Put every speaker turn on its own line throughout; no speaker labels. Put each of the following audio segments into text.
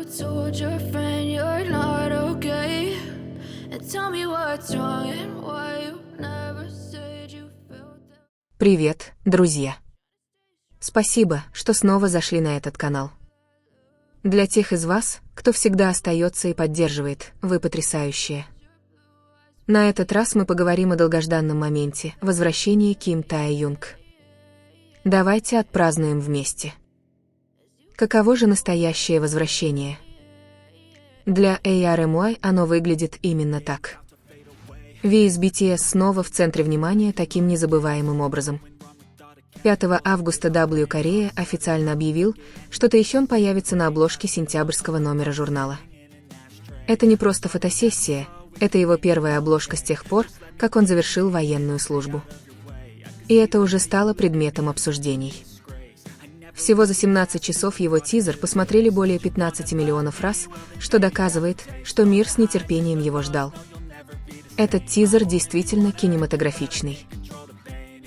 told your friend you're not okay? And tell me what's wrong and why you never said you felt that.
Привет, друзья! Спасибо, что снова зашли на этот канал. Для тех из вас, кто всегда остается и поддерживает, вы потрясающие. На этот раз мы поговорим о долгожданном моменте — возвращении Ким Таe-юнг. Давайте отпразднуем вместе. Каково же настоящее возвращение? Для ARMY оно выглядит именно так. Ви из BTS снова в центре внимания таким незабываемым образом. 5 августа W Korea официально объявил, что Таэхён появится на обложке сентябрьского номера журнала. Это не просто фотосессия, это его первая обложка с тех пор, как он завершил военную службу. И это уже стало предметом обсуждений. Всего за 17 часов его тизер посмотрели более 15 миллионов раз, что доказывает, что мир с нетерпением его ждал. Этот тизер действительно кинематографичный.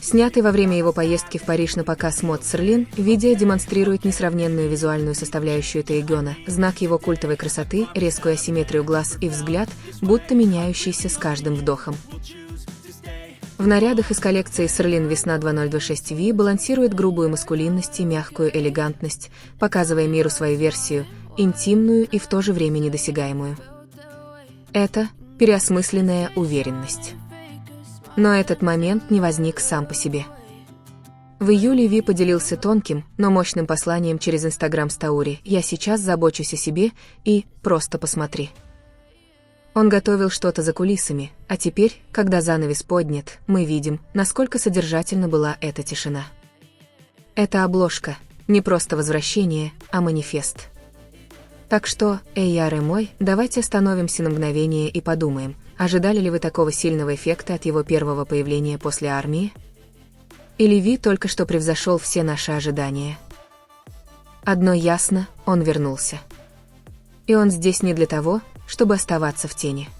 Снятый во время его поездки в Париж на показ мод Серлин, видео демонстрирует несравненную визуальную составляющую Таэгёна, знак его культовой красоты, резкую асимметрию глаз и взгляд, будто меняющийся с каждым вдохом. В нарядах из коллекции Серлин Весна 2026 V балансирует грубую маскулинность и мягкую элегантность, показывая миру свою версию, интимную и в то же время недосягаемую. Это переосмысленная уверенность. Но этот момент не возник сам по себе. В июле Ви поделился тонким, но мощным посланием через Instagram Story: «Я сейчас забочусь о себе и просто посмотри». Он готовил что-то за кулисами, а теперь, когда занавес поднят, мы видим, насколько содержательна была эта тишина. Эта обложка — не просто возвращение, а манифест. Так что, ARMY, давайте остановимся на мгновение и подумаем, ожидали ли вы такого сильного эффекта от его первого появления после армии? Или Ви только что превзошел все наши ожидания? Одно ясно, он вернулся. И он здесь не для того, чтобы оставаться в тени.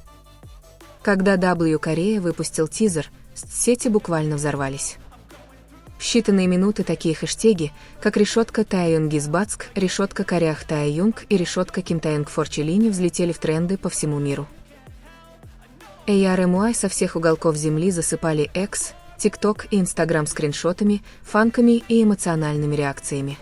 Когда W Korea выпустил тизер, соцсети буквально взорвались. В считанные минуты такие хэштеги, как «решетка Таэюнгизбацк», «решетка Корях Таэюнг» и «решетка Ким Таэнг Форчелини» взлетели в тренды по всему миру. ARMY со всех уголков земли засыпали X, TikTok и Instagram скриншотами, фанками и эмоциональными реакциями.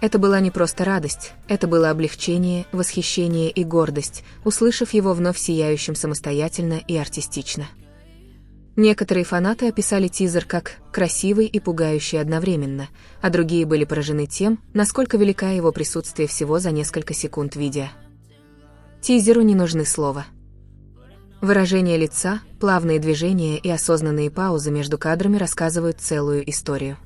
Это была не просто радость, это было облегчение, восхищение и гордость, услышав его вновь сияющим самостоятельно и артистично. Некоторые фанаты описали тизер как «красивый и пугающий одновременно», а другие были поражены тем, насколько велика его присутствие всего за несколько секунд видео. Тизеру не нужны слова. Выражение лица, плавные движения и осознанные паузы между кадрами рассказывают целую историю.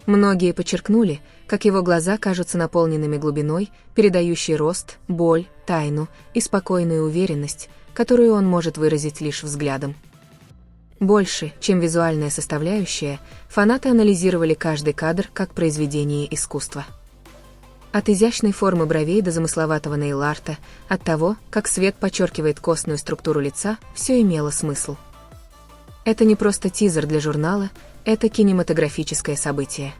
Многие подчеркнули, как его глаза кажутся наполненными глубиной, передающей рост, боль, тайну и спокойную уверенность, которую он может выразить лишь взглядом. Больше, чем визуальная составляющая, фанаты анализировали каждый кадр как произведение искусства. От изящной формы бровей до замысловатого нейл-арта, от того, как свет подчеркивает костную структуру лица, все имело смысл. Это не просто тизер для журнала, это кинематографическое событие.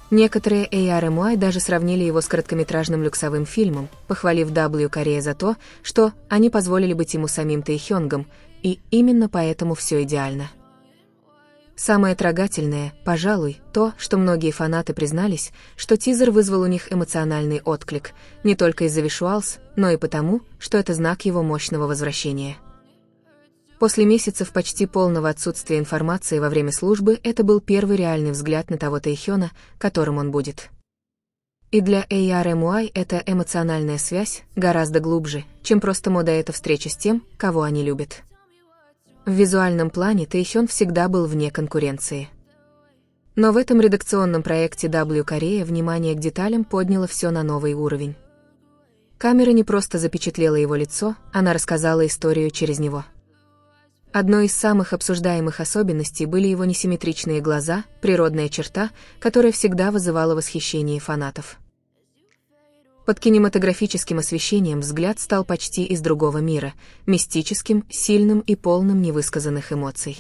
Некоторые ARMY даже сравнили его с короткометражным люксовым фильмом, похвалив W Korea за то, что они позволили быть ему самим Таэхёнгом, и именно поэтому все идеально. Самое трогательное, пожалуй, то, что многие фанаты признались, что тизер вызвал у них эмоциональный отклик, не только из-за вишуалс, но и потому, что это знак его мощного возвращения. После месяцев почти полного отсутствия информации во время службы это был первый реальный взгляд на того Таэхёна, которым он будет. И для ARMY эта эмоциональная связь гораздо глубже, чем просто мода — это встреча с тем, кого они любят. В визуальном плане Таэхён всегда был вне конкуренции. Но в этом редакционном проекте W Korea внимание к деталям подняло все на новый уровень. Камера не просто запечатлела его лицо, она рассказала историю через него. Одной из самых обсуждаемых особенностей были его несимметричные глаза, природная черта, которая всегда вызывала восхищение фанатов. Под кинематографическим освещением взгляд стал почти из другого мира, мистическим, сильным и полным невысказанных эмоций.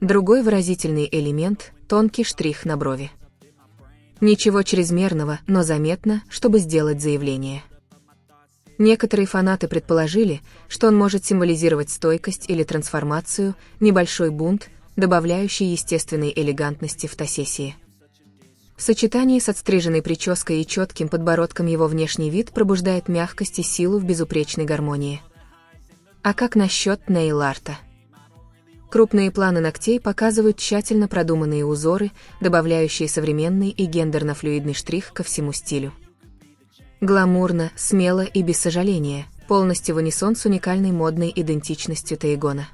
Другой выразительный элемент — тонкий штрих на брови. Ничего чрезмерного, но заметно, чтобы сделать заявление. Некоторые фанаты предположили, что он может символизировать стойкость или трансформацию, небольшой бунт, добавляющий естественной элегантности фотосессии. В сочетании с отстриженной прической и четким подбородком его внешний вид пробуждает мягкость и силу в безупречной гармонии. А как насчет нейл-арта? Крупные планы ногтей показывают тщательно продуманные узоры, добавляющие современный и гендерно-флюидный штрих ко всему стилю. Гламурно, смело и без сожаления, полностью в унисон с уникальной модной идентичностью Таегона.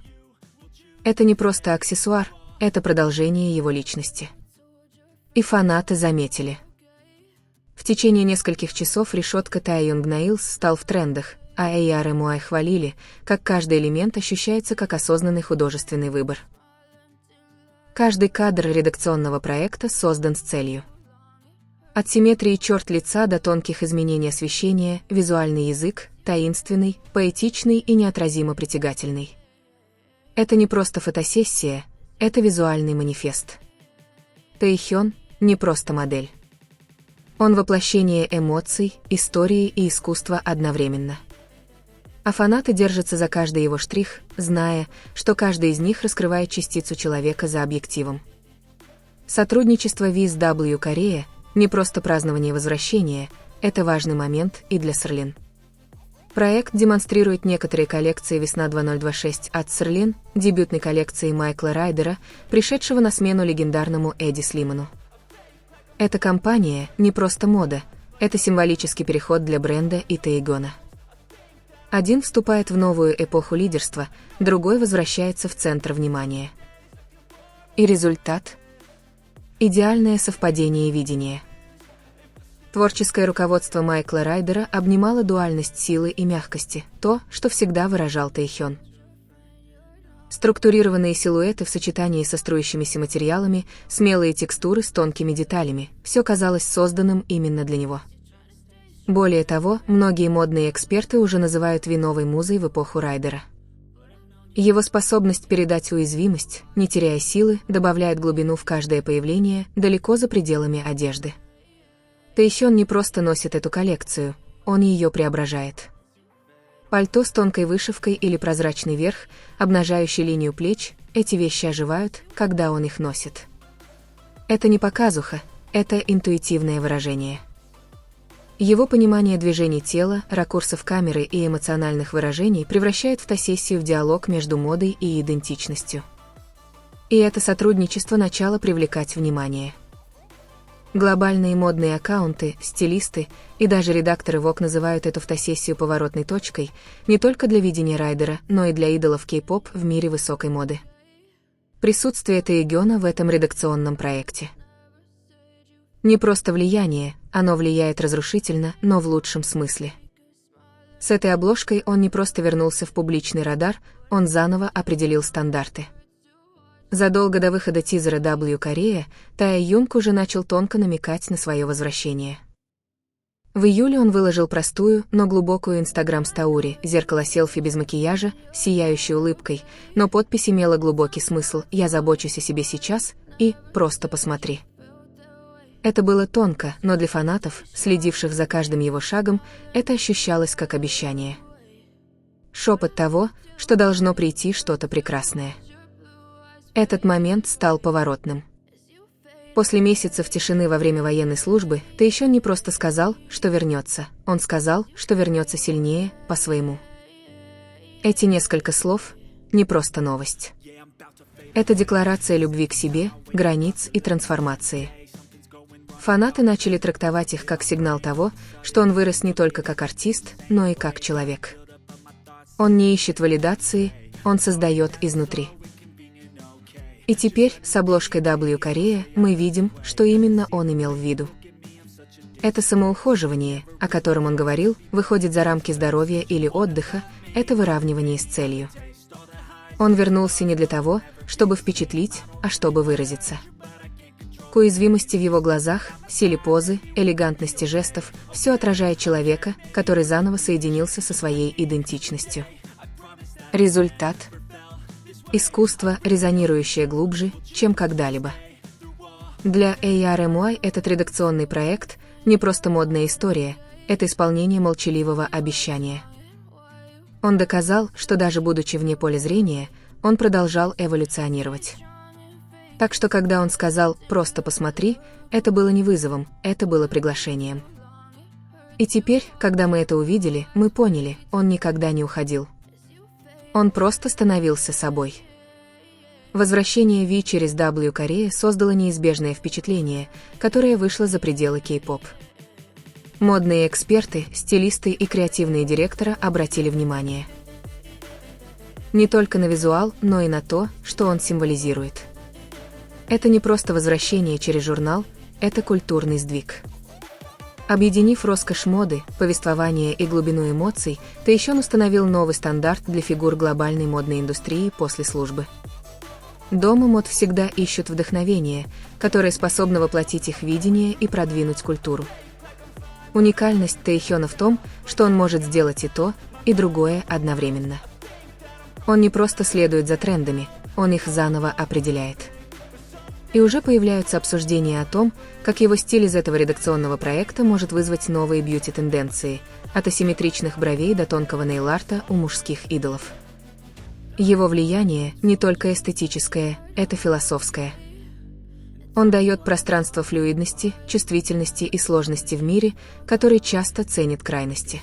Это не просто аксессуар, это продолжение его личности. И фанаты заметили. В течение нескольких часов решетка Taeyong Nails стал в трендах, а AR хвалили, как каждый элемент ощущается как осознанный художественный выбор. Каждый кадр редакционного проекта создан с целью. От симметрии черт лица до тонких изменений освещения, визуальный язык, таинственный, поэтичный и неотразимо притягательный. Это не просто фотосессия, это визуальный манифест. Тэйхён — не просто модель. Он воплощение эмоций, истории и искусства одновременно. А фанаты держатся за каждый его штрих, зная, что каждый из них раскрывает частицу человека за объективом. Сотрудничество VSW Корея — не просто празднование возвращения, это важный момент и для Celine. Проект демонстрирует некоторые коллекции «Весна 2026» от Celine, дебютной коллекции Майкла Райдера, пришедшего на смену легендарному Эдди Слиману. Эта кампания — не просто мода, это символический переход для бренда и Таегона. Один вступает в новую эпоху лидерства, другой возвращается в центр внимания. И результат? Идеальное совпадение видения. Творческое руководство Майкла Райдера обнимало дуальность силы и мягкости, то, что всегда выражал Тэйхён. Структурированные силуэты в сочетании со струящимися материалами, смелые текстуры с тонкими деталями – все казалось созданным именно для него. Более того, многие модные эксперты уже называют Ви новой музой в эпоху Райдера. Его способность передать уязвимость, не теряя силы, добавляет глубину в каждое появление, далеко за пределами одежды. Тэйхён не просто носит эту коллекцию, он ее преображает. Пальто с тонкой вышивкой или прозрачный верх, обнажающий линию плеч, эти вещи оживают, когда он их носит. Это не показуха, это интуитивное выражение. Его понимание движений тела, ракурсов камеры и эмоциональных выражений превращает фотосессию в диалог между модой и идентичностью. И это сотрудничество начало привлекать внимание. Глобальные модные аккаунты, стилисты и даже редакторы Vogue называют эту фотосессию поворотной точкой не только для видения Райдера, но и для идолов кей-поп в мире высокой моды. Присутствие Таегона в этом редакционном проекте. Не просто влияние, оно влияет разрушительно, но в лучшем смысле. С этой обложкой он не просто вернулся в публичный радар, он заново определил стандарты. Задолго до выхода тизера W Корея, Таэюнг уже начал тонко намекать на свое возвращение. В июле он выложил простую, но глубокую инстаграм-стаури, зеркало селфи без макияжа, сияющей улыбкой, но подпись имела глубокий смысл «Я забочусь о себе сейчас» и «Просто посмотри». Это было тонко, но для фанатов, следивших за каждым его шагом, это ощущалось как обещание. Шепот того, что должно прийти что-то прекрасное. Этот момент стал поворотным. После месяцев тишины во время военной службы Тэйхён не просто сказал, что вернется, он сказал, что вернется сильнее, по-своему. Эти несколько слов — не просто новость. Это декларация любви к себе, границ и трансформации. Фанаты начали трактовать их как сигнал того, что он вырос не только как артист, но и как человек. Он не ищет валидации, он создает изнутри. И теперь, с обложкой W Корея, мы видим, что именно он имел в виду. Это самоухоживание, о котором он говорил, выходит за рамки здоровья или отдыха, это выравнивание с целью. Он вернулся не для того, чтобы впечатлить, а чтобы выразиться. К уязвимости в его глазах, силе позы, элегантности жестов, все отражает человека, который заново соединился со своей идентичностью. Результат – искусство, резонирующее глубже, чем когда-либо. Для ARMY этот редакционный проект не просто модная история, это исполнение молчаливого обещания. Он доказал, что даже будучи вне поля зрения, он продолжал эволюционировать. Так что когда он сказал «просто посмотри», это было не вызовом, это было приглашением. И теперь, когда мы это увидели, мы поняли, он никогда не уходил. Он просто становился собой. Возвращение Ви через W Корея создало неизбежное впечатление, которое вышло за пределы кей-поп. Модные эксперты, стилисты и креативные директоры обратили внимание не только на визуал, но и на то, что он символизирует. Это не просто возвращение через журнал, это культурный сдвиг. Объединив роскошь моды, повествование и глубину эмоций, Тэйхён установил новый стандарт для фигур глобальной модной индустрии после службы. Дома мод всегда ищут вдохновение, которое способно воплотить их видение и продвинуть культуру. Уникальность Тэйхёна в том, что он может сделать и то, и другое одновременно. Он не просто следует за трендами, он их заново определяет. И уже появляются обсуждения о том, как его стиль из этого редакционного проекта может вызвать новые бьюти-тенденции, от асимметричных бровей до тонкого нейл-арта у мужских идолов. Его влияние не только эстетическое, это философское. Он дает пространство флюидности, чувствительности и сложности в мире, который часто ценит крайности.